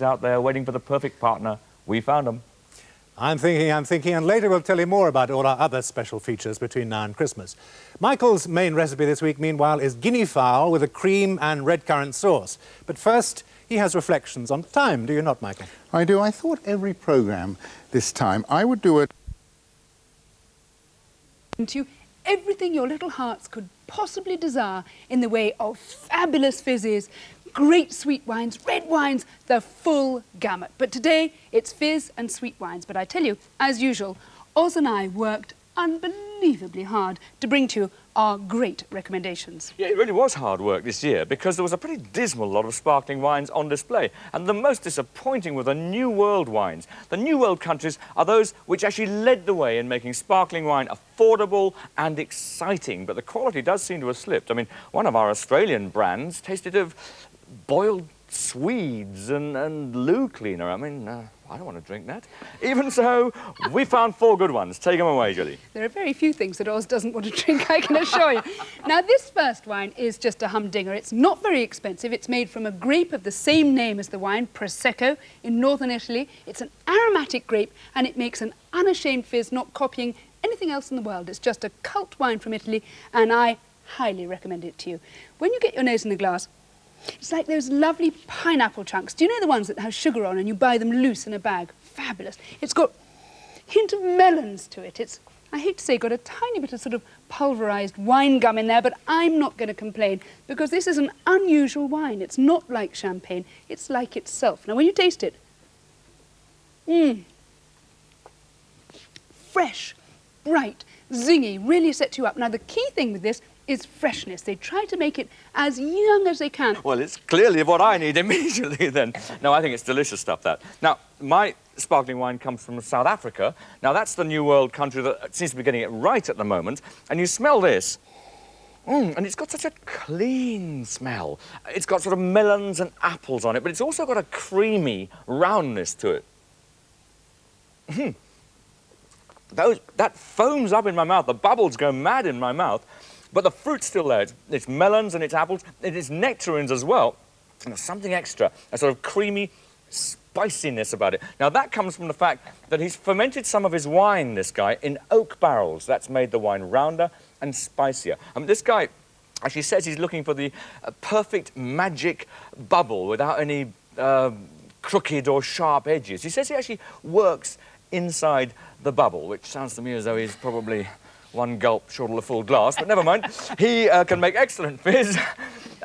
out there waiting for the perfect partner. We found them. I'm thinking, and later we'll tell you more about all our other special features between now and Christmas. Michael's main recipe this week, meanwhile, is guinea fowl with a cream and red currant sauce. But first, he has reflections on time, do you not, Michael? I do. I thought every programme this time I would do it. To everything your little hearts could possibly desire in the way of fabulous fizzes, great sweet wines, red wines, the full gamut. But today it's fizz and sweet wines. But I tell you, as usual, Oz and I worked unbelievably hard to bring to you our great recommendations. Yeah, it really was hard work this year because there was a pretty dismal lot of sparkling wines on display. And the most disappointing were the New World wines. The New World countries are those which actually led the way in making sparkling wine affordable and exciting. But the quality does seem to have slipped. I mean, one of our Australian brands tasted of boiled Swedes and loo cleaner. I mean, I don't want to drink that. Even so, we found 4 good ones. Take them away, Jilly. There are very few things that Oz doesn't want to drink, I can assure you. Now, this first wine is just a humdinger. It's not very expensive. It's made from a grape of the same name as the wine, Prosecco, in northern Italy. It's an aromatic grape, and it makes an unashamed fizz, not copying anything else in the world. It's just a cult wine from Italy, and I highly recommend it to you. When you get your nose in the glass, it's like those lovely pineapple chunks. Do you know the ones that have sugar on and you buy them loose in a bag? Fabulous. It's got a hint of melons to it. It's, I hate to say, got a tiny bit of sort of pulverised wine gum in there, but I'm not going to complain because this is an unusual wine. It's not like champagne. It's like itself. Now, when you taste it, fresh, bright, zingy, really sets you up. Now, the key thing with this is freshness. They try to make it as young as they can. Well, it's clearly what I need immediately then. No, I think it's delicious stuff, that. Now, my sparkling wine comes from South Africa. Now, that's the New World country that seems to be getting it right at the moment. And you smell this. And it's got such a clean smell. It's got sort of melons and apples on it, but it's also got a creamy roundness to it. That foams up in my mouth. The bubbles go mad in my mouth. But the fruit's still there. It's melons and it's apples. It is nectarines as well. And there's something extra, a sort of creamy spiciness about it. Now, that comes from the fact that he's fermented some of his wine, this guy, in oak barrels. That's made the wine rounder and spicier. I mean, this guy actually says he's looking for the perfect magic bubble without any crooked or sharp edges. He says he actually works inside the bubble, which sounds to me as though he's probably one gulp short of a full glass, but never mind. He can make excellent fizz.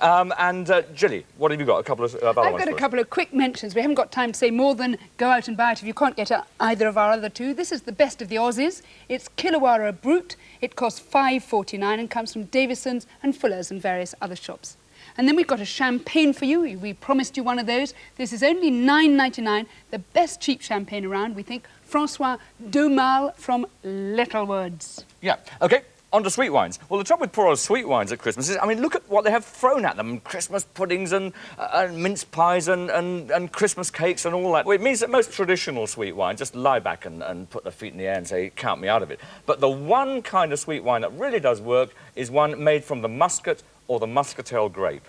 Jilly, what have you got? A couple of other ones. I've got a couple of quick mentions. We haven't got time to say more than go out and buy it if you can't get either of our other two. This is the best of the Aussies. It's Kilowatt Brut. It costs $5.49 and comes from Davison's and Fuller's and various other shops. And then we've got a champagne for you. We promised you one of those. This is only $9.99, the best cheap champagne around, we think. Francois Dumal from Littlewoods. Yeah, OK, on to sweet wines. Well, the trouble with poor old sweet wines at Christmas is, I mean, look at what they have thrown at them. Christmas puddings and mince pies and Christmas cakes and all that. Well, it means that most traditional sweet wine just lie back and put their feet in the air and say, count me out of it. But the one kind of sweet wine that really does work is one made from the muscat or the muscatel grape.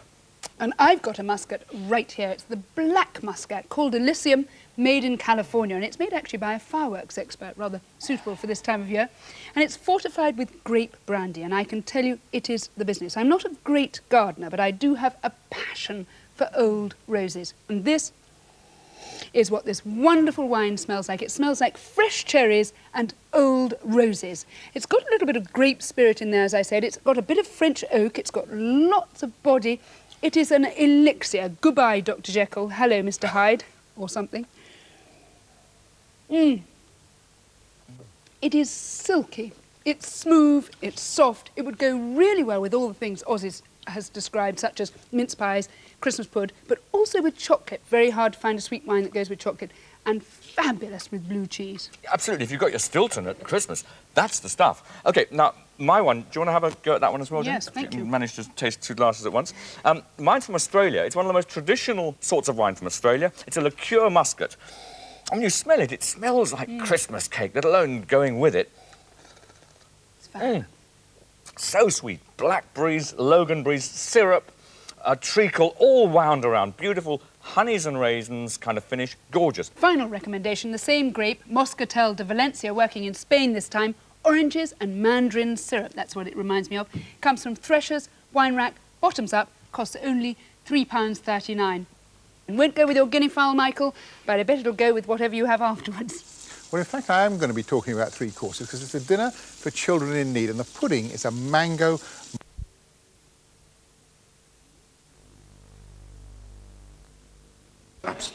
And I've got a muscat right here. It's the black muscat called Elysium, made in California. And it's made actually by a fireworks expert, rather suitable for this time of year. And it's fortified with grape brandy. And I can tell you it is the business. I'm not a great gardener, but I do have a passion for old roses. And this is what this wonderful wine smells like. It smells like fresh cherries and old roses. It's got a little bit of grape spirit in there, as I said. It's got a bit of French oak. It's got lots of body. It is an elixir. Goodbye, Dr. Jekyll. Hello, Mr. Hyde, or something. It is silky. It's smooth. It's soft. It would go really well with all the things Oz has described, such as mince pies, Christmas pud, but also with chocolate. Very hard to find a sweet wine that goes with chocolate, and fabulous with blue cheese. Absolutely. If you've got your Stilton at Christmas, that's the stuff. OK, now, my one, do you want to have a go at that one as well, Jim? Yes, thank you. Managed to taste 2 glasses at once. Mine's from Australia. It's one of the most traditional sorts of wine from Australia. It's a liqueur muscat. And when you smell it, it smells like Christmas cake, let alone going with it. It's fabulous. So sweet. Blackberries, Loganberries, syrup, treacle, all wound around. Beautiful, honeys and raisins kind of finish, gorgeous. Final recommendation, the same grape, Moscatel de Valencia, working in Spain this time, oranges and mandarin syrup, that's what it reminds me of. Comes from Thresher's Wine Rack, bottoms up, costs only £3.39. And won't go with your guinea fowl, Michael, but I bet it'll go with whatever you have afterwards. Well, in fact, I am going to be talking about 3 courses because it's a dinner for children in need, and the pudding is a mango.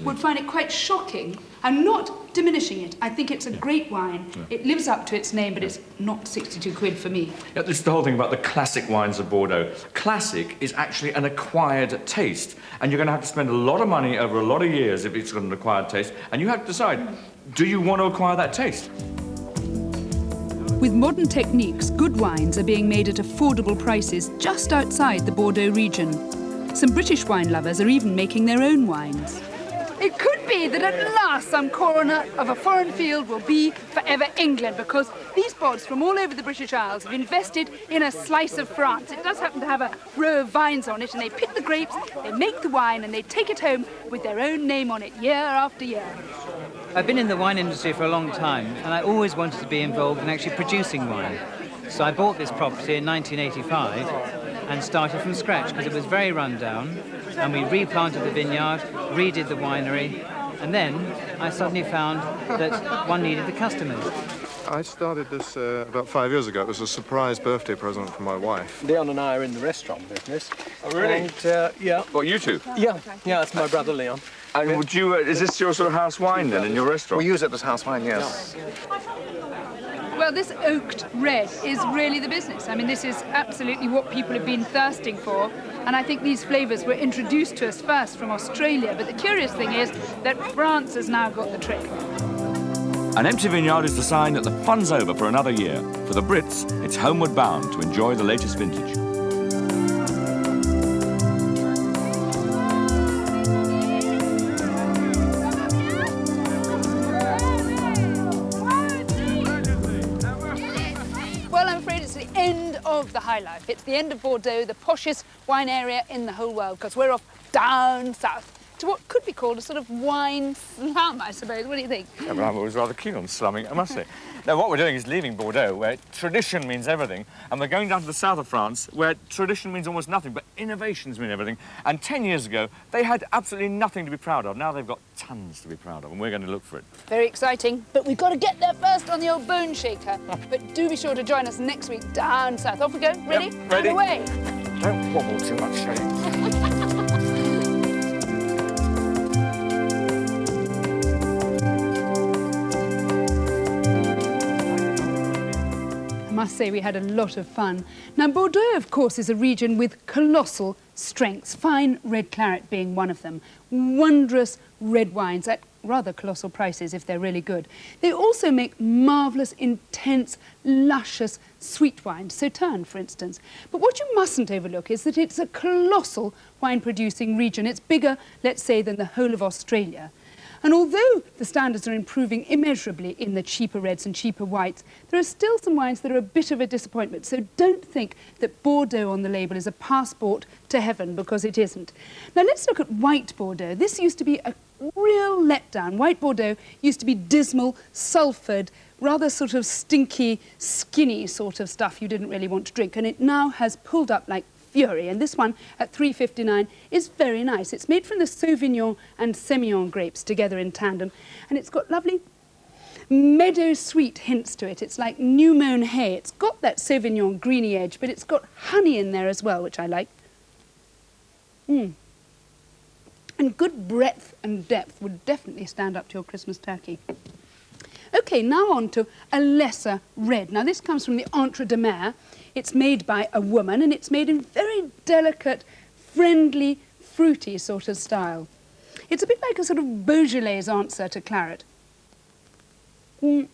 Would find it quite shocking. I'm not diminishing it. I think it's a great wine. Yeah. It lives up to its name, but it's not 62 quid for me. Yeah, this is the whole thing about the classic wines of Bordeaux. Classic is actually an acquired taste, and you're going to have to spend a lot of money over a lot of years if it's got an acquired taste, and you have to decide, do you want to acquire that taste? With modern techniques, good wines are being made at affordable prices just outside the Bordeaux region. Some British wine lovers are even making their own wines. It could be that at last some corner of a foreign field will be forever England, because these bods from all over the British Isles have invested in a slice of France. It does happen to have a row of vines on it, and they pick the grapes, they make the wine, and they take it home with their own name on it year after year. I've been in the wine industry for a long time, and I always wanted to be involved in actually producing wine. So I bought this property in 1985 and started from scratch because it was very run down, and we replanted the vineyard, redid the winery, and then I suddenly found that one needed the customers. I started this about 5 years ago. It was a surprise birthday present for my wife. Leon and I are in the restaurant business. Oh, really? And, yeah. What, you two? Yeah, that's my brother Leon. And would you, is this your sort of house wine then in your restaurant? We use it as house wine, yes. Well, this oaked red is really the business. I mean, this is absolutely what people have been thirsting for, and I think these flavours were introduced to us first from Australia, but the curious thing is that France has now got the trick. An empty vineyard is the sign that the fun's over for another year. For the Brits, it's homeward bound to enjoy the latest vintage. Of the high life. It's the end of Bordeaux, the poshest wine area in the whole world, because we're off down south to what could be called a sort of wine slum, I suppose. What do you think? Yeah, but I'm always rather keen on slumming, I must say. Now, what we're doing is leaving Bordeaux, where tradition means everything, and we're going down to the south of France, where tradition means almost nothing, but innovations mean everything. And 10 years ago, they had absolutely nothing to be proud of. Now they've got tons to be proud of, and we're going to look for it. Very exciting, but we've got to get there first on the old bone shaker. But do be sure to join us next week down south. Off we go. Ready? Yep, ready. And away. Don't wobble too much, Shelley. I must say we had a lot of fun. Now, Bordeaux, of course, is a region with colossal strengths, fine red claret being one of them. Wondrous red wines at rather colossal prices if they're really good. They also make marvellous, intense, luscious sweet wines, Sauternes, for instance. But what you mustn't overlook is that it's a colossal wine-producing region. It's bigger, let's say, than the whole of Australia. And although the standards are improving immeasurably in the cheaper reds and cheaper whites, there are still some wines that are a bit of a disappointment. So don't think that Bordeaux on the label is a passport to heaven, because it isn't. Now let's look at white Bordeaux. This used to be a real letdown. White Bordeaux used to be dismal, sulphured, rather sort of stinky, skinny sort of stuff you didn't really want to drink. And it now has pulled up like fury, and this one at £3.59 is very nice. It's made from the Sauvignon and Semillon grapes together in tandem, and it's got lovely meadow sweet hints to it. It's like new mown hay. It's got that Sauvignon greeny edge, but it's got honey in there as well, which I like. And good breadth and depth would definitely stand up to your Christmas turkey. OK, now on to a lesser red. Now this comes from the Entre de Mer. It's made by a woman, and it's made in very delicate, friendly, fruity sort of style. It's a bit like a sort of Beaujolais answer to claret. You've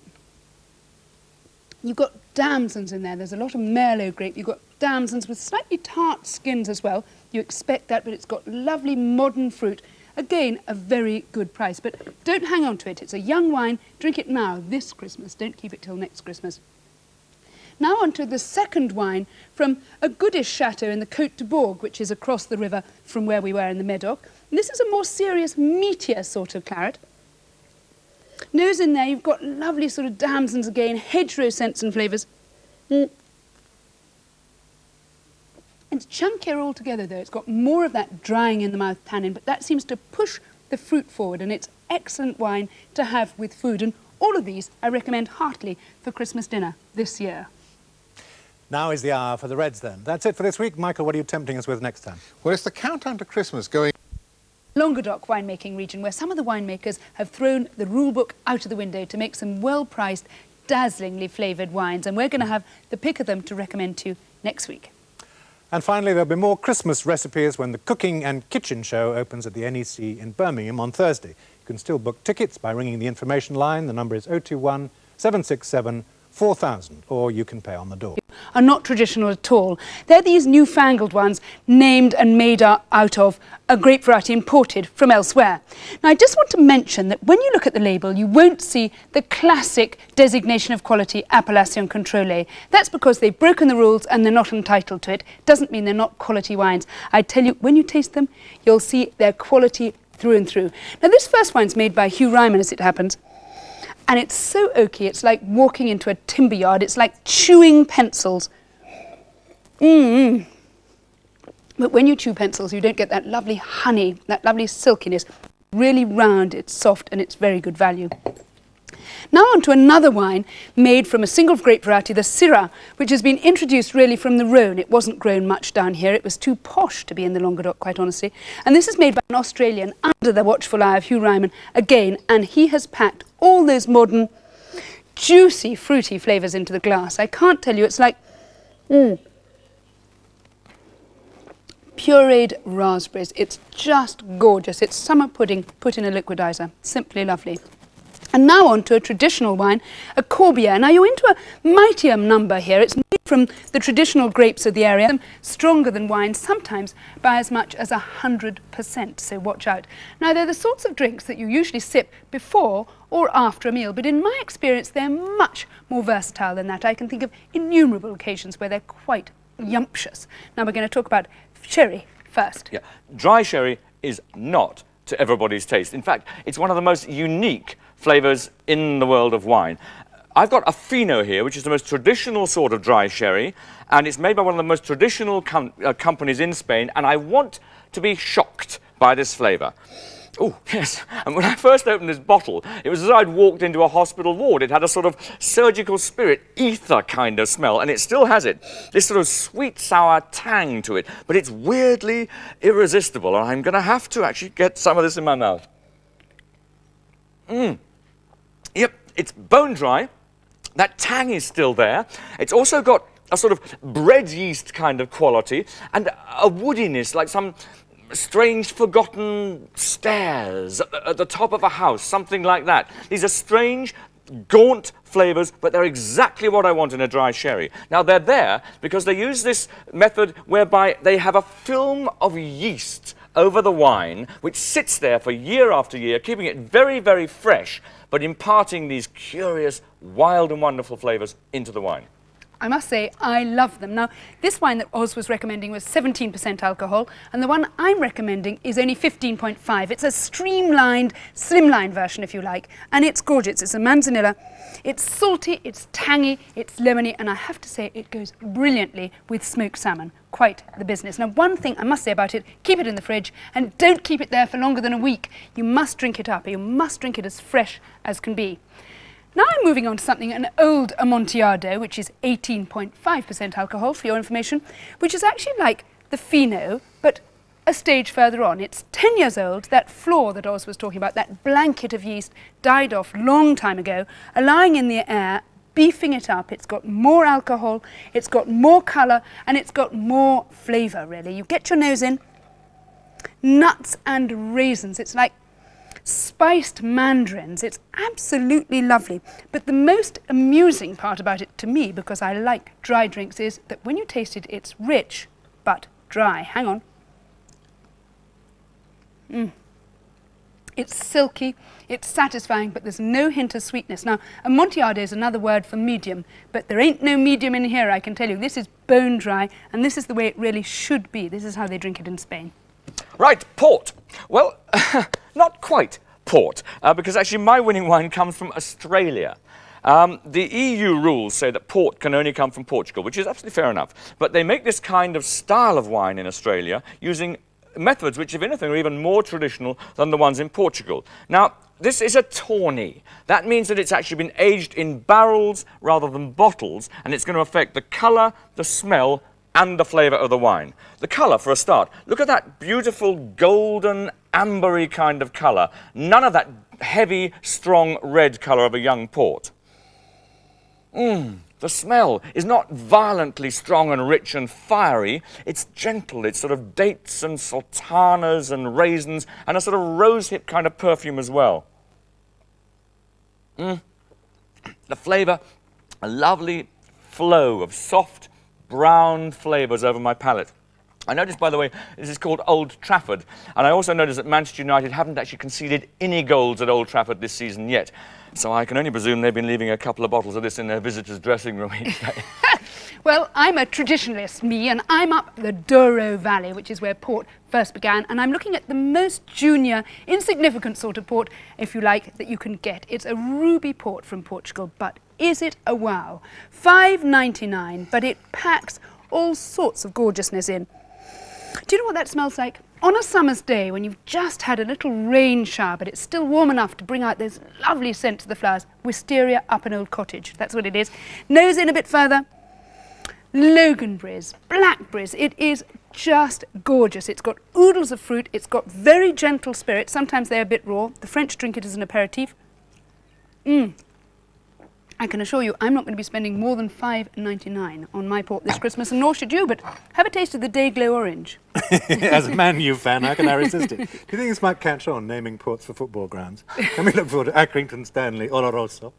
got damsons in there. There's a lot of Merlot grape. You've got damsons with slightly tart skins as well. You expect that, but it's got lovely modern fruit. Again, a very good price, but don't hang on to it. It's a young wine. Drink it now, this Christmas. Don't keep it till next Christmas. Now on to the second wine from a goodish chateau in the Côte de Bourg, which is across the river from where we were in the Médoc. And this is a more serious, meatier sort of claret. Nose in there, you've got lovely sort of damsons again, hedgerow scents and flavours. It's chunkier altogether though. It's got more of that drying in the mouth tannin, but that seems to push the fruit forward, and it's excellent wine to have with food. And all of these I recommend heartily for Christmas dinner this year. Now is the hour for the reds then. That's it for this week. Michael, what are you tempting us with next time? Well, it's the countdown to Christmas going. Languedoc winemaking region, where some of the winemakers have thrown the rule book out of the window to make some well-priced, dazzlingly flavoured wines, and we're going to have the pick of them to recommend to you next week. And finally, there'll be more Christmas recipes when the Cooking and Kitchen Show opens at the NEC in Birmingham on Thursday. You can still book tickets by ringing the information line. The number is 021 767 4000, or you can pay on the door. Are not traditional at all. They're these newfangled ones named and made out of a grape variety imported from elsewhere. Now, I just want to mention that when you look at the label, you won't see the classic designation of quality Appellation Contrôlée. That's because they've broken the rules and they're not entitled to it. Doesn't mean they're not quality wines. I tell you, when you taste them, you'll see their quality through and through. Now, this first wine's made by Hugh Ryman, as it happens. And it's so oaky, it's like walking into a timber yard. It's like chewing pencils. But when you chew pencils, you don't get that lovely honey, that lovely silkiness. Really round, it's soft, and it's very good value. Now on to another wine made from a single grape variety, the Syrah, which has been introduced really from the Rhône. It wasn't grown much down here. It was too posh to be in the Languedoc, quite honestly. And this is made by an Australian under the watchful eye of Hugh Ryman again, and he has packed all those modern, juicy, fruity flavours into the glass. I can't tell you, it's like pureed raspberries. It's just gorgeous. It's summer pudding put in a liquidizer. Simply lovely. And now on to a traditional wine, a Corbière. Now you're into a mightier number here. It's made from the traditional grapes of the area, stronger than wine, sometimes by as much as 100%, so watch out. Now they're the sorts of drinks that you usually sip before or after a meal, but in my experience they're much more versatile than that. I can think of innumerable occasions where they're quite yumptious. Now we're going to talk about sherry first. Yeah, dry sherry is not to everybody's taste. In fact, it's one of the most unique flavours in the world of wine. I've got a Fino here, which is the most traditional sort of dry sherry, and it's made by one of the most traditional companies in Spain, and I want to be shocked by this flavour. Oh, yes, and when I first opened this bottle, it was as though I'd walked into a hospital ward. It had a sort of surgical spirit, ether kind of smell, and it still has it. This sort of sweet, sour tang to it, but it's weirdly irresistible, and I'm going to have to actually get some of this in my mouth. Yep, it's bone dry. That tang is still there. It's also got a sort of bread yeast kind of quality and a woodiness, like some strange forgotten stairs at the top of a house, something like that. These are strange, gaunt flavours, but they're exactly what I want in a dry sherry. Now, they're there because they use this method whereby they have a film of yeast over the wine, which sits there for year after year, keeping it very, very fresh, but imparting these curious, wild and wonderful flavours into the wine. I must say, I love them. Now, this wine that Oz was recommending was 17% alcohol, and the one I'm recommending is only 15.5. It's a streamlined, slimline version, if you like, and it's gorgeous. It's a manzanilla. It's salty, it's tangy, it's lemony, and I have to say it goes brilliantly with smoked salmon. Quite the business. Now, one thing I must say about it, keep it in the fridge, and don't keep it there for longer than a week. You must drink it up. You must drink it as fresh as can be. Now I'm moving on to something, an old Amontillado, which is 18.5% alcohol, for your information, which is actually like the Fino, but a stage further on. It's 10 years old. That floor that Oz was talking about, that blanket of yeast, died off long time ago, allowing in the air, beefing it up. It's got more alcohol, it's got more colour, and it's got more flavour, really. You get your nose in, nuts and raisins. It's like spiced mandarins. It's absolutely lovely. But the most amusing part about it to me, because I like dry drinks, is that when you taste it, it's rich but dry. Hang on. It's silky, it's satisfying, but there's no hint of sweetness. Now, Amontillado is another word for medium, but there ain't no medium in here, I can tell you. This is bone dry, and this is the way it really should be. This is how they drink it in Spain. Right, port. Well, not quite port, because actually my winning wine comes from Australia. The EU rules say that port can only come from Portugal, which is absolutely fair enough. But they make this kind of style of wine in Australia using methods which, if anything, are even more traditional than the ones in Portugal. Now, this is a tawny. That means that it's actually been aged in barrels rather than bottles, and it's going to affect the colour, the smell, and the flavour of the wine. The colour, for a start. Look at that beautiful golden, ambery kind of colour. None of that heavy, strong red colour of a young port. The smell is not violently strong and rich and fiery. It's gentle. It's sort of dates and sultanas and raisins and a sort of rosehip kind of perfume as well. The flavour, a lovely flow of soft, brown flavours over my palate. I noticed, by the way, this is called Old Trafford, and I also noticed that Manchester United haven't actually conceded any goals at Old Trafford this season yet. So I can only presume they've been leaving a couple of bottles of this in their visitors' dressing room each day. Well, I'm a traditionalist, me, and I'm up the Douro Valley, which is where port first began, and I'm looking at the most junior, insignificant sort of port, if you like, that you can get. It's a ruby port from Portugal, but is it a wow? $5.99, but it packs all sorts of gorgeousness in. Do you know what that smells like? On a summer's day when you've just had a little rain shower, but it's still warm enough to bring out those lovely scents of the flowers. Wisteria up an old cottage, that's what it is. Nose in a bit further. Loganberries, blackberries, it is just gorgeous. It's got oodles of fruit, it's got very gentle spirit, sometimes they're a bit raw. The French drink it as an aperitif. I can assure you I'm not going to be spending more than $5.99 on my port this Christmas, and nor should you, but have a taste of the Dayglow Orange. As a Man U fan, how can I resist it? Do you think this might catch on, naming ports for football grounds? Can we look forward to Accrington Stanley, Oloroso?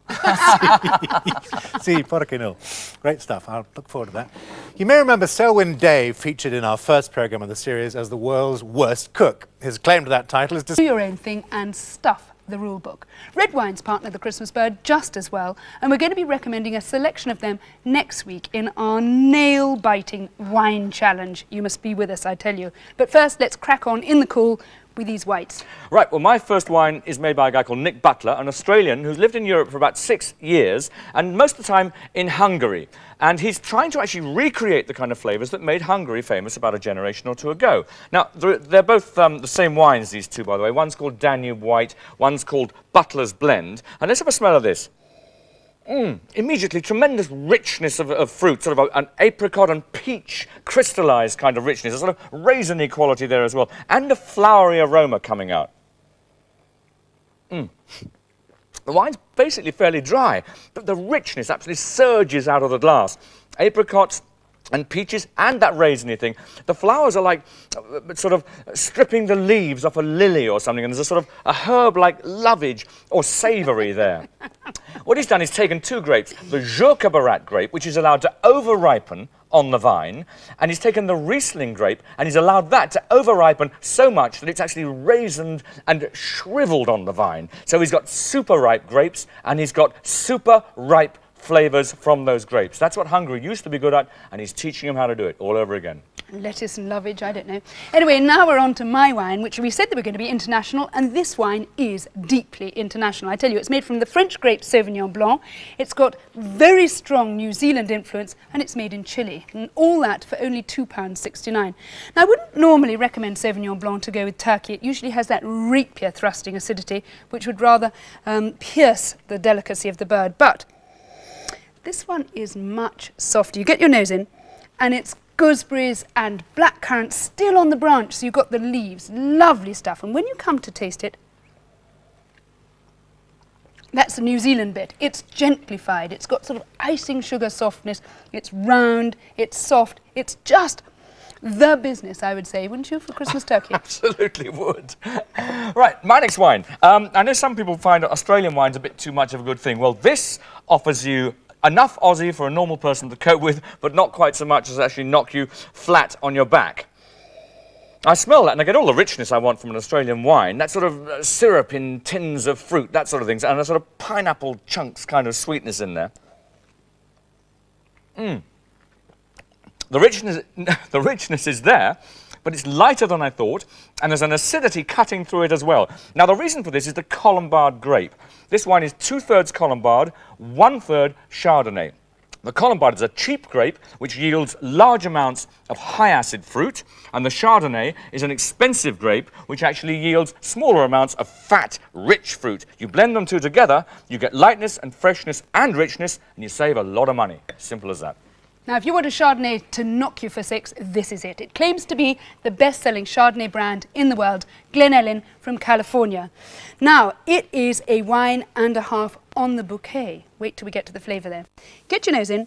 Si, porque no. Great stuff. I'll look forward to that. You may remember Selwyn Dave featured in our first programme of the series as the world's worst cook. His claim to that title is to Do your own thing and stuff the rule book. Red wines partner the Christmas bird just as well, and we're going to be recommending a selection of them next week in our nail-biting wine challenge. You must be with us, I tell you. But first, let's crack on in the cool with these whites. Right, well, my first wine is made by a guy called Nick Butler, an Australian who's lived in Europe for about 6 years, and most of the time in Hungary. And he's trying to actually recreate the kind of flavours that made Hungary famous about a generation or two ago. Now, they're both the same wines, these two, by the way. One's called Danube White, one's called Butler's Blend. And let's have a smell of this. Immediately, tremendous richness of fruit, sort of an apricot and peach crystallised kind of richness, a sort of raisiny quality there as well, and a flowery aroma coming out. The wine's basically fairly dry, but the richness absolutely surges out of the glass. Apricots and peaches and that raisiny thing. The flowers are like sort of stripping the leaves off a lily or something, and there's a sort of a herb-like lovage or savoury there. What he's done is taken 2 grapes, the Jurka Barat grape, which is allowed to over-ripen on the vine, and he's taken the Riesling grape and he's allowed that to over-ripen so much that it's actually raisined and shriveled on the vine. So he's got super ripe grapes and he's got super ripe flavours from those grapes. That's what Hungary used to be good at, and he's teaching them how to do it all over again. Lettuce and lovage, I don't know. Anyway, now we're on to my wine, which we said that we're going to be international, and this wine is deeply international. I tell you, it's made from the French grape Sauvignon Blanc. It's got very strong New Zealand influence, and it's made in Chile. And all that for only £2.69. Now, I wouldn't normally recommend Sauvignon Blanc to go with turkey. It usually has that rapier thrusting acidity, which would rather pierce the delicacy of the bird. But this one is much softer. You get your nose in, and it's gooseberries and blackcurrant still on the branch, so you've got the leaves. Lovely stuff. And when you come to taste it, that's the New Zealand bit. It's gentrified. It's got sort of icing sugar softness. It's round. It's soft. It's just the business, I would say, wouldn't you, for Christmas turkey? Absolutely would. Right, my next wine. I know some people find Australian wines a bit too much of a good thing. Well, this offers you enough Aussie for a normal person to cope with, but not quite so much as to actually knock you flat on your back. I smell that and I get all the richness I want from an Australian wine, that sort of syrup in tins of fruit, that sort of things, and a sort of pineapple chunks kind of sweetness in there. The richness is there, but it's lighter than I thought, and there's an acidity cutting through it as well. Now, the reason for this is the Colombard grape. This wine is 2/3 Colombard, 1/3 Chardonnay. The Colombard is a cheap grape which yields large amounts of high-acid fruit, and the Chardonnay is an expensive grape which actually yields smaller amounts of fat, rich fruit. You blend them two together, you get lightness and freshness and richness, and you save a lot of money. Simple as that. Now, if you want a Chardonnay to knock you for six, this is it. It claims to be the best-selling Chardonnay brand in the world, Glen Ellen from California. Now, it is a wine and a half on the bouquet. Wait till we get to the flavour there. Get your nose in.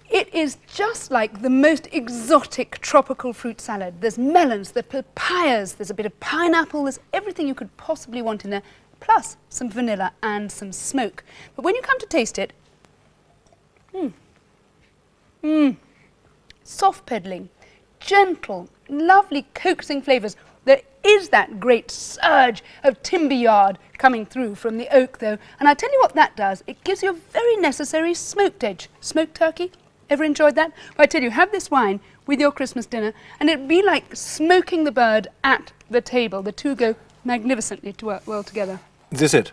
It is just like the most exotic tropical fruit salad. There's melons, there's papayas, there's a bit of pineapple, there's everything you could possibly want in there, plus some vanilla and some smoke. But when you come to taste it, soft peddling, gentle, lovely coaxing flavours. There is that great surge of timber yard coming through from the oak though, and I tell you what that does, it gives you a very necessary smoked edge. Smoked turkey, ever enjoyed that? Well, I tell you, have this wine with your Christmas dinner and it'd be like smoking the bird at the table. The two go magnificently to work well together. Is this it?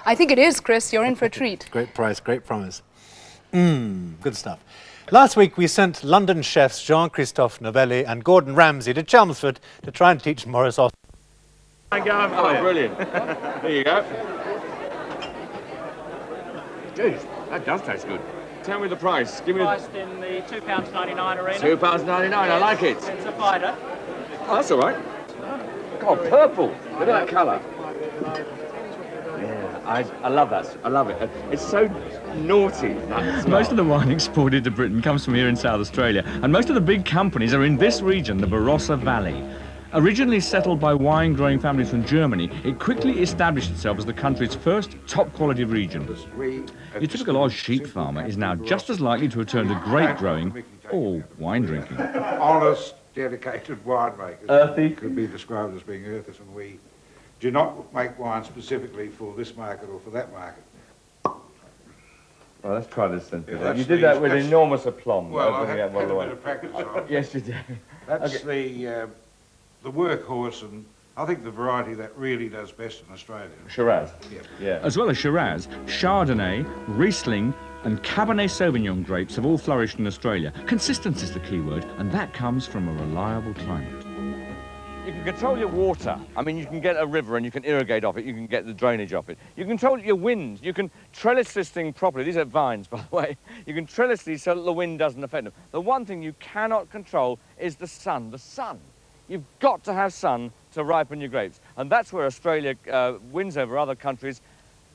I think it is, Chris, you're in for a treat. Great price, great promise. Good stuff. Last week we sent London chefs Jean-Christophe Novelli and Gordon Ramsay to Chelmsford to try and teach Morris Austin. Oh, brilliant. There you go. Jeez, that does taste good. Tell me the price. Give me Priced in the £2.99 arena. £2.99, I like it. It's a fighter. Oh, that's all right. God, purple. Look at that colour. Yeah, I love that. I love it. It's so naughty, that smell. Most of the wine exported to Britain comes from here in South Australia, and most of the big companies are in this region, the Barossa Valley. Originally settled by wine-growing families from Germany, it quickly established itself as the country's first top-quality region. Your typical Oz sheep farmer is now just as likely to return to grape growing or wine drinking. Honest, dedicated winemakers. Earthy. Could be described as being earthy, and we do not make wine specifically for this market or for that market. Well, let's try this then. Yeah, you did that with enormous aplomb. Well, I had a bit of practice on. Yes, you did. That's the workhorse, and I think the variety that really does best in Australia. Shiraz. Yeah. As well as Shiraz, Chardonnay, Riesling and Cabernet Sauvignon grapes have all flourished in Australia. Consistency is the key word, and that comes from a reliable climate. You can control your water. I mean, you can get a river and you can irrigate off it. You can get the drainage off it. You can control your wind. You can trellis this thing properly. These are vines, by the way. You can trellis these so that the wind doesn't affect them. The one thing you cannot control is the sun. The sun. You've got to have sun to ripen your grapes. And that's where Australia wins over other countries.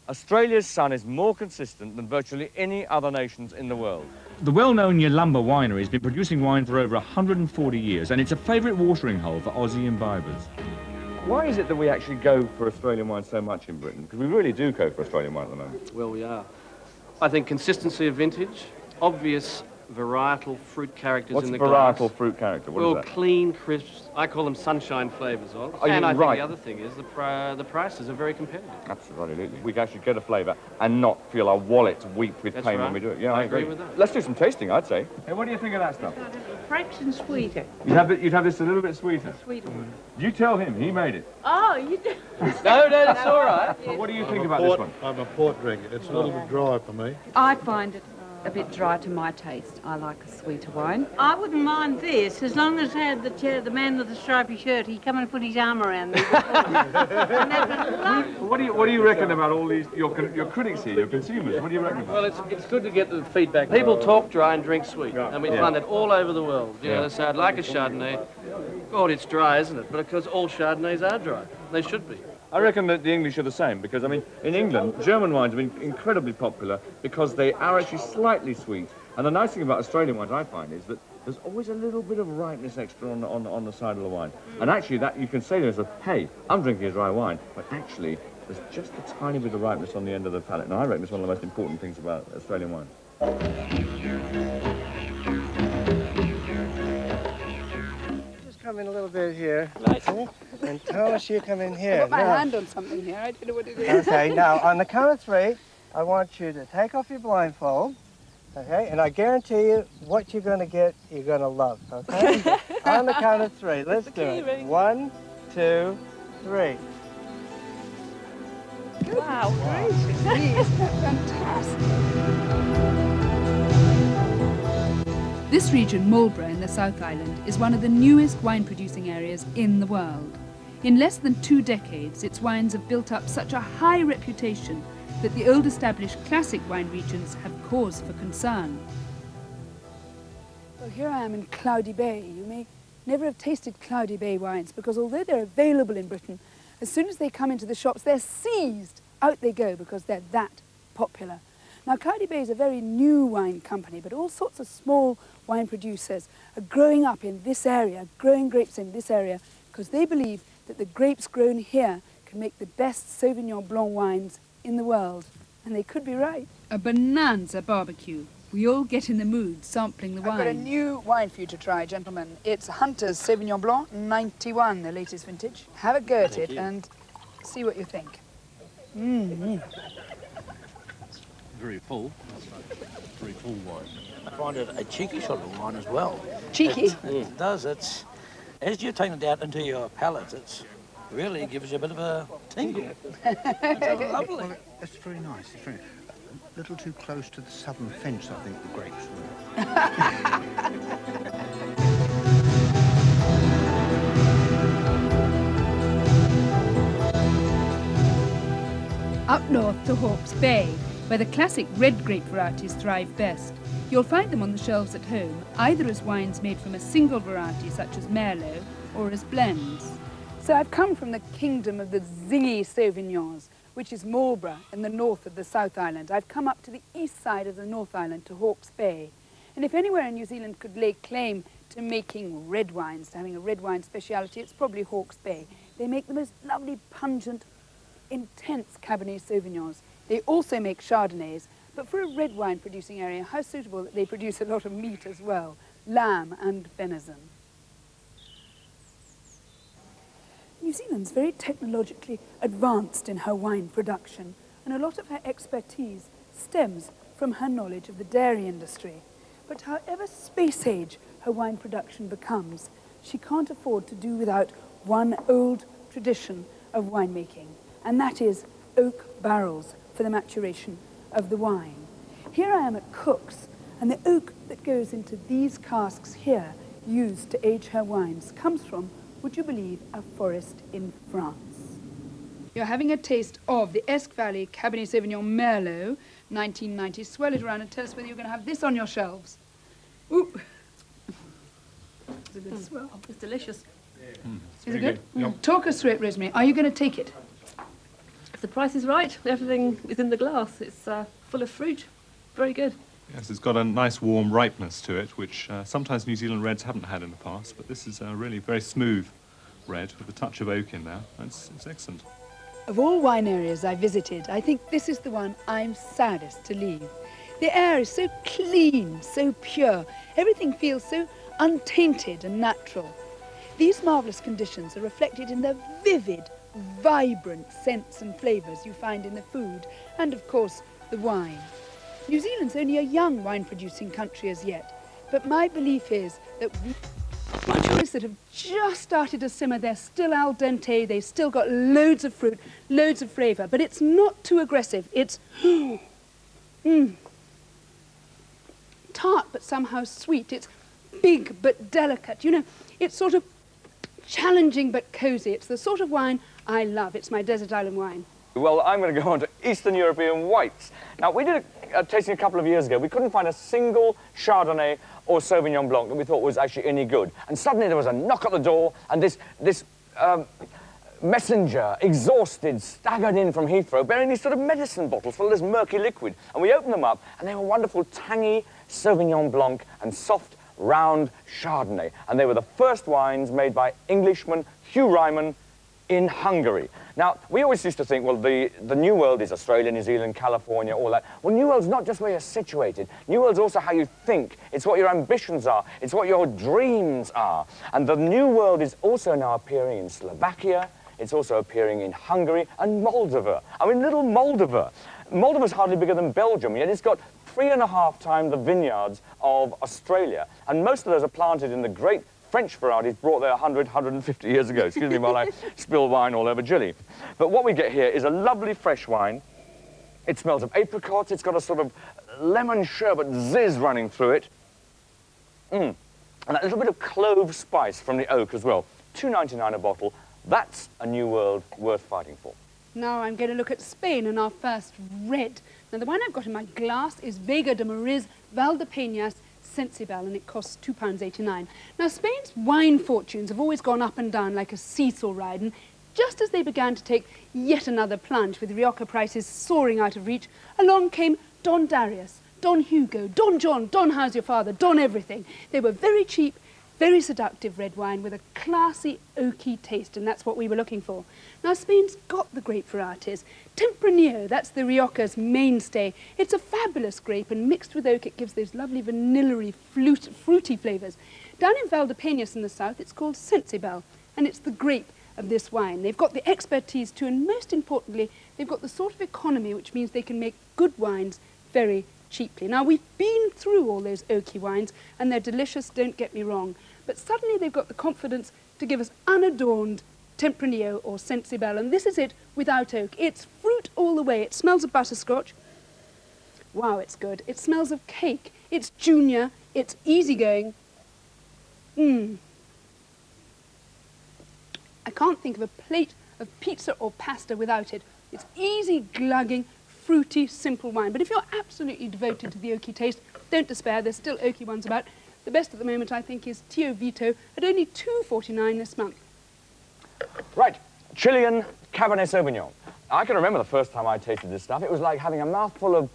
Australia's sun is more consistent than virtually any other nations in the world. The well-known Yalumba winery has been producing wine for over 140 years, and it's a favourite watering hole for Aussie imbibers. Why is it that we actually go for Australian wine so much in Britain? Because we really do go for Australian wine at the moment. Well, we are. I think consistency of vintage, obvious varietal fruit characters What's in the varietal glass. fruit character? What Well, is that? clean, crisp, I call them sunshine flavours. Are And you I think right? the other thing is the prices are very competitive. Absolutely. We can actually get a flavour and not feel our wallets weep with That's pain right. when we do it. Yeah, I agree with that. Let's do some tasting, I'd say. Hey, what do you think of that stuff? Fraction sweeter. You'd have this a little bit sweeter. Sweeter one. You tell him, he made it. Oh, you did. No, that's all right. What do you think about this one? I'm a port drinker. It's a little bit dry for me. I find it a bit dry to my taste. I like a sweeter wine. I wouldn't mind this, as long as I had the man with the stripy shirt, he'd come and put his arm around me. What do you reckon about all these, your critics here, your consumers? What do you reckon about? Well, it's good to get the feedback. People talk dry and drink sweet, and we find that all over the world. You know, they say, I'd like a Chardonnay. God, it's dry, isn't it? But of course, all Chardonnays are dry. They should be. I reckon that the English are the same, because, I mean, in England, German wines have been incredibly popular because they are actually slightly sweet. And the nice thing about Australian wines, I find, is that there's always a little bit of ripeness extra on the side of the wine. And actually, that you can say to yourself, hey, I'm drinking a dry wine, but actually, there's just a tiny bit of ripeness on the end of the palate. And I reckon it's one of the most important things about Australian wine. Come in a little bit here. Right. And Thomas, you come in here. I've got my hand on something here. I don't know what it is. Okay, now, on the count of three, I want you to take off your blindfold, okay? And I guarantee you, what you're going to get, you're going to love, okay? On the count of three. Let's do it. 1, 2, 3. Wow, gracious me, isn't that fantastic? This region, Marlborough in the South Island, is one of the newest wine-producing areas in the world. In less than 2 decades, its wines have built up such a high reputation that the old established classic wine regions have cause for concern. Well, here I am in Cloudy Bay. You may never have tasted Cloudy Bay wines because although they're available in Britain, as soon as they come into the shops, they're seized. Out they go because they're that popular. Now, Cloudy Bay is a very new wine company, but all sorts of small wine producers are growing up in this area, growing grapes in this area, because they believe that the grapes grown here can make the best Sauvignon Blanc wines in the world. And they could be right. A bonanza barbecue. We all get in the mood sampling the wine. I've got a new wine for you to try, gentlemen. It's Hunter's Sauvignon Blanc 91, the latest vintage. Have a go at it and see what you think. Very full. Very full wine. I find it a cheeky sort of wine as well. Cheeky? It does. It's, as you take it out into your palate, it's really gives you a bit of a tingle. It's lovely. Well, that's very nice. It's very, a little too close to the southern fence, I think, the grapes were. Up north to Hawke's Bay, where the classic red grape varieties thrive best. You'll find them on the shelves at home, either as wines made from a single variety, such as Merlot, or as blends. So I've come from the kingdom of the zingy Sauvignons, which is Marlborough in the north of the South Island. I've come up to the east side of the North Island to Hawke's Bay. And if anywhere in New Zealand could lay claim to making red wines, to having a red wine speciality, it's probably Hawke's Bay. They make the most lovely, pungent, intense Cabernet Sauvignons. They also make Chardonnays, but for a red wine producing area, how suitable that they produce a lot of meat as well, lamb and venison. New Zealand's very technologically advanced in her wine production, and a lot of her expertise stems from her knowledge of the dairy industry. But however space age her wine production becomes, she can't afford to do without one old tradition of winemaking, and that is oak barrels for the maturation of the wine. Here I am at Cook's, and the oak that goes into these casks here, used to age her wines, comes from, would you believe, a forest in France. You're having a taste of the Esk Valley Cabernet Sauvignon Merlot, 1990. Swirl it around and tell us whether you're going to have this on your shelves. Ooh. It's a good swirl. It's delicious. Is it good? Talk us through it, Rosemary. Are you going to take it? If the price is right, everything is in the glass. It's full of fruit. Very good. Yes, it's got a nice warm ripeness to it, which sometimes New Zealand reds haven't had in the past, but this is a really very smooth red with a touch of oak in there. It's excellent. Of all wine areas I visited, I think this is the one I'm saddest to leave. The air is so clean, so pure. Everything feels so untainted and natural. These marvellous conditions are reflected in the vivid, vibrant scents and flavours you find in the food and, of course, the wine. New Zealand's only a young wine-producing country as yet, but my belief is that wines that have just started to simmer, they're still al dente, they've still got loads of fruit, loads of flavour, but it's not too aggressive. It's tart but somehow sweet. It's big but delicate. You know, it's sort of challenging but cosy. It's the sort of wine I love. It's my desert island wine. Well, I'm going to go on to Eastern European whites. Now, we did a tasting a couple of years ago. We couldn't find a single Chardonnay or Sauvignon Blanc that we thought was actually any good. And suddenly there was a knock at the door, and this messenger, exhausted, staggered in from Heathrow, bearing these sort of medicine bottles full of this murky liquid. And we opened them up, and they were wonderful, tangy Sauvignon Blanc and soft, round Chardonnay. And they were the first wines made by Englishman Hugh Ryman in Hungary. Now, we always used to think, well, the New World is Australia, New Zealand, California, all that. Well, New World's not just where you're situated. New World's also how you think. It's what your ambitions are. It's what your dreams are. And the New World is also now appearing in Slovakia. It's also appearing in Hungary and Moldova. I mean, little Moldova. Moldova's hardly bigger than Belgium, yet it's got 3.5 times the vineyards of Australia. And most of those are planted in the great French varieties brought there 100, 150 years ago. Excuse me while I spill wine all over Jilly. But what we get here is a lovely fresh wine. It smells of apricots. It's got a sort of lemon sherbet zizz running through it. And that little bit of clove spice from the oak as well. $2.99 a bottle. That's a new world worth fighting for. Now I'm going to look at Spain and our first red. Now the wine I've got in my glass is Vega de Moriz Valdepeñas Sensible, and it costs £2.89. Now Spain's wine fortunes have always gone up and down like a seesaw ride, and just as they began to take yet another plunge with Rioja prices soaring out of reach, along came Don Darius, Don Hugo, Don John, Don How's Your Father, Don Everything. They were very cheap, very seductive red wine with a classy, oaky taste, and that's what we were looking for. Now, Spain's got the grape varieties. Tempranillo, that's the Rioja's mainstay. It's a fabulous grape, and mixed with oak, it gives those lovely vanilla-y, fruity flavours. Down in Valdepeñas in the south, it's called Sensible, and it's the grape of this wine. They've got the expertise too, and most importantly, they've got the sort of economy which means they can make good wines very cheaply. Now, we've been through all those oaky wines, and they're delicious, don't get me wrong, but suddenly they've got the confidence to give us unadorned Tempranillo or Sensible, and this is it without oak. It's fruit all the way. It smells of butterscotch. Wow, it's good. It smells of cake. It's junior. It's easygoing. I can't think of a plate of pizza or pasta without it. It's easy glugging, fruity, simple wine. But if you're absolutely devoted to the oaky taste, don't despair. There's still oaky ones about. The best at the moment, I think, is Tio Vito at only $2.49 this month. Right, Chilean Cabernet Sauvignon. I can remember the first time I tasted this stuff. It was like having a mouthful of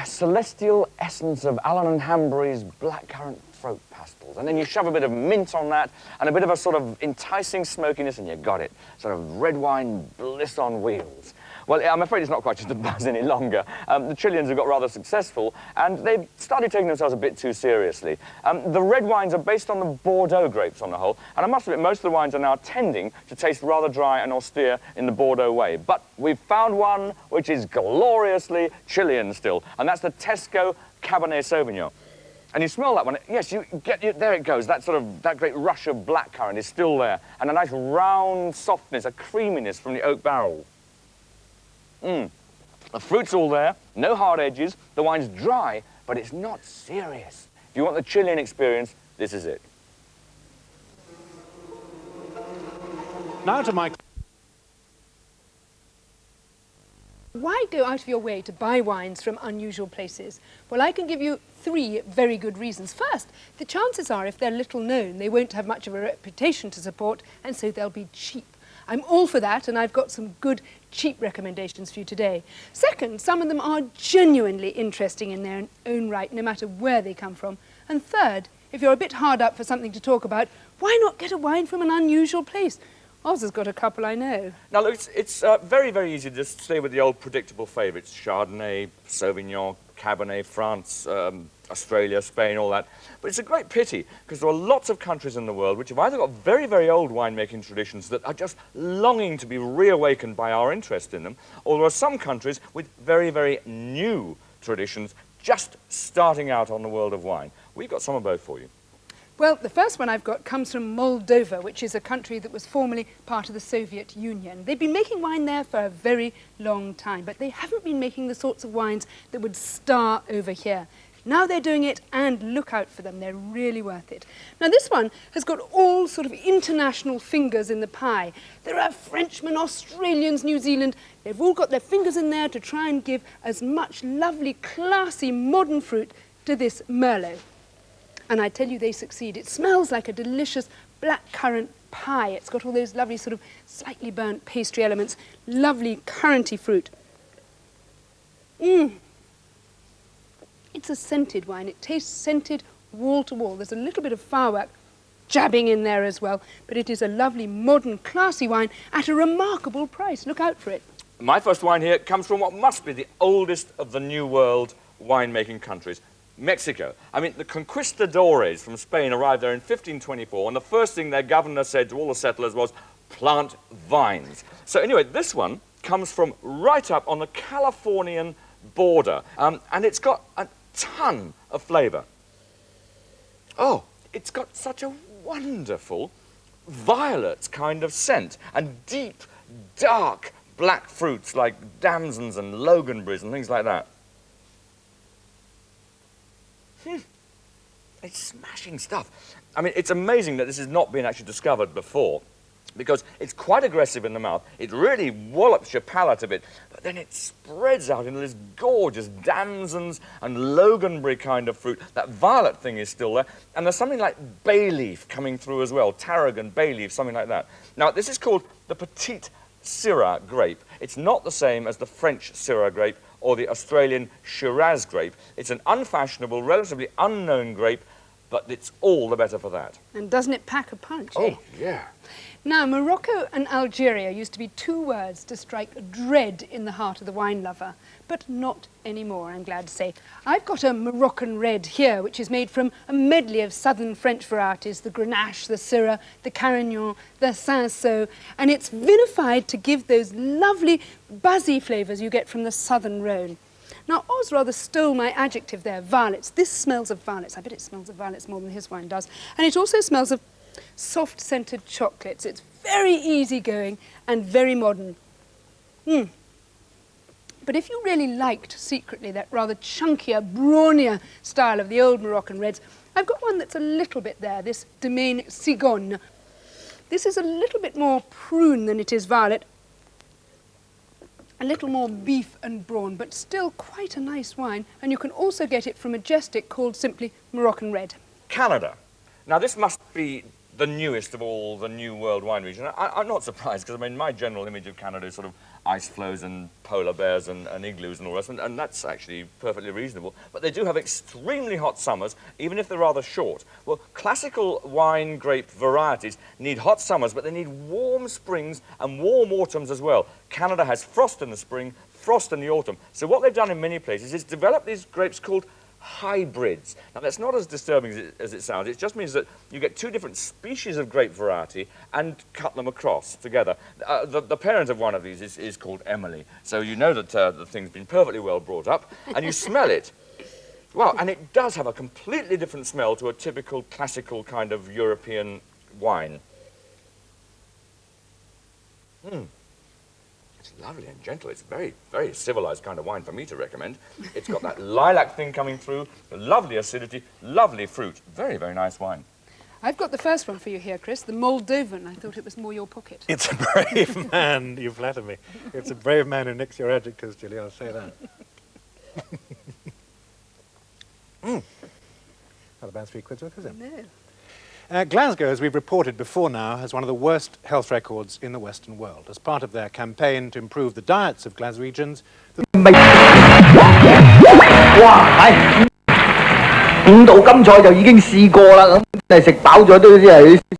celestial essence of Allen and Hambury's blackcurrant throat pastels. And then you shove a bit of mint on that and a bit of a sort of enticing smokiness, and you got it. Sort of red wine bliss on wheels. Well, I'm afraid it's not quite just a buzz any longer. The Chileans have got rather successful, and they've started taking themselves a bit too seriously. The red wines are based on the Bordeaux grapes on the whole, and I must admit most of the wines are now tending to taste rather dry and austere in the Bordeaux way. But we've found one which is gloriously Chilean still, and that's the Tesco Cabernet Sauvignon. And you smell that one. Yes, there it goes. That great rush of blackcurrant is still there, and a nice round softness, a creaminess from the oak barrel. The fruit's all there, no hard edges, the wine's dry, but it's not serious. If you want the Chilean experience, this is it. Now to my... Why go out of your way to buy wines from unusual places? Well, I can give you 3 very good reasons. First, the chances are if they're little known, they won't have much of a reputation to support, and so they'll be cheap. I'm all for that, and I've got some good, cheap recommendations for you today. Second, some of them are genuinely interesting in their own right, no matter where they come from. And third, if you're a bit hard up for something to talk about, why not get a wine from an unusual place? Oz has got a couple I know. Now, look, it's very, very easy to just stay with the old predictable favourites. Chardonnay, Sauvignon, Cabernet, France, Australia, Spain, all that. But it's a great pity, because there are lots of countries in the world which have either got very, very old winemaking traditions that are just longing to be reawakened by our interest in them, or there are some countries with very, very new traditions just starting out on the world of wine. We've got some of both for you. Well, the first one I've got comes from Moldova, which is a country that was formerly part of the Soviet Union. They've been making wine there for a very long time, but they haven't been making the sorts of wines that would star over here. Now they're doing it, and look out for them. They're really worth it. Now, this one has got all sort of international fingers in the pie. There are Frenchmen, Australians, New Zealand. They've all got their fingers in there to try and give as much lovely, classy, modern fruit to this Merlot. And I tell you, they succeed. It smells like a delicious blackcurrant pie. It's got all those lovely sort of slightly burnt pastry elements, lovely curranty fruit. It's a scented wine. It tastes scented wall to wall. There's a little bit of firework jabbing in there as well, but it is a lovely, modern, classy wine at a remarkable price. Look out for it. My first wine here comes from what must be the oldest of the New World winemaking countries, Mexico. I mean, the conquistadores from Spain arrived there in 1524, and the first thing their governor said to all the settlers was, plant vines. So anyway, this one comes from right up on the Californian border, and it's got a ton of flavour. Oh, it's got such a wonderful violet kind of scent and deep, dark black fruits like damsons and loganberries and things like that. It's smashing stuff. I mean, it's amazing that this has not been actually discovered before, because it's quite aggressive in the mouth. It really wallops your palate a bit, but then it spreads out into this gorgeous damsons and loganberry kind of fruit. That violet thing is still there, and there's something like bay leaf coming through as well, tarragon, bay leaf, something like that. Now, this is called the Petite Syrah grape. It's not the same as the French Syrah grape or the Australian Shiraz grape. It's an unfashionable, relatively unknown grape, but it's all the better for that. And doesn't it pack a punch, eh? Oh, yeah. Now, Morocco and Algeria used to be two words to strike dread in the heart of the wine lover, but not anymore, I'm glad to say. I've got a Moroccan red here, which is made from a medley of southern French varieties, the Grenache, the Syrah, the Carignan, the Cinsault, and it's vinified to give those lovely buzzy flavours you get from the southern Rhone. Now, Oz rather stole my adjective there, violets. This smells of violets. I bet it smells of violets more than his wine does. And it also smells of soft-scented chocolates. It's very easygoing and very modern. But if you really liked, secretly, that rather chunkier, brawnier style of the old Moroccan reds, I've got one that's a little bit there, this Domaine Cigogne. This is a little bit more prune than it is violet, a little more beef and brawn, but still quite a nice wine, and you can also get it from a Majestic called simply Moroccan Red. Canada. Now, this must be the newest of all the New World wine regions. I'm not surprised, because, I mean, my general image of Canada is sort of ice floes and polar bears and igloos and all that, and that's actually perfectly reasonable. But they do have extremely hot summers, even if they're rather short. Well, classical wine grape varieties need hot summers, but they need warm springs and warm autumns as well. Canada has frost in the spring, frost in the autumn. So what they've done in many places is develop these grapes called hybrids. Now, that's not as disturbing as it sounds. It just means that you get two different species of grape variety and cut them across together. The parent of one of these is called Emily. So you know that the thing's been perfectly well brought up, and you smell it. Wow, and it does have a completely different smell to a typical classical kind of European wine. It's lovely and gentle. It's very, very civilized kind of wine for me to recommend. It's got that lilac thing coming through, lovely acidity, lovely fruit. Very, very nice wine. I've got the first one for you here, Chris, the Moldovan. I thought it was more your pocket. It's a brave man, you flatter me. It's a brave man who nicks your adjectives, Jilly, I'll say that. Not a bad 3 quid's worth, is it? No. Glasgow, as we've reported before now, has one of the worst health records in the Western world. As part of their campaign to improve the diets of Glaswegians,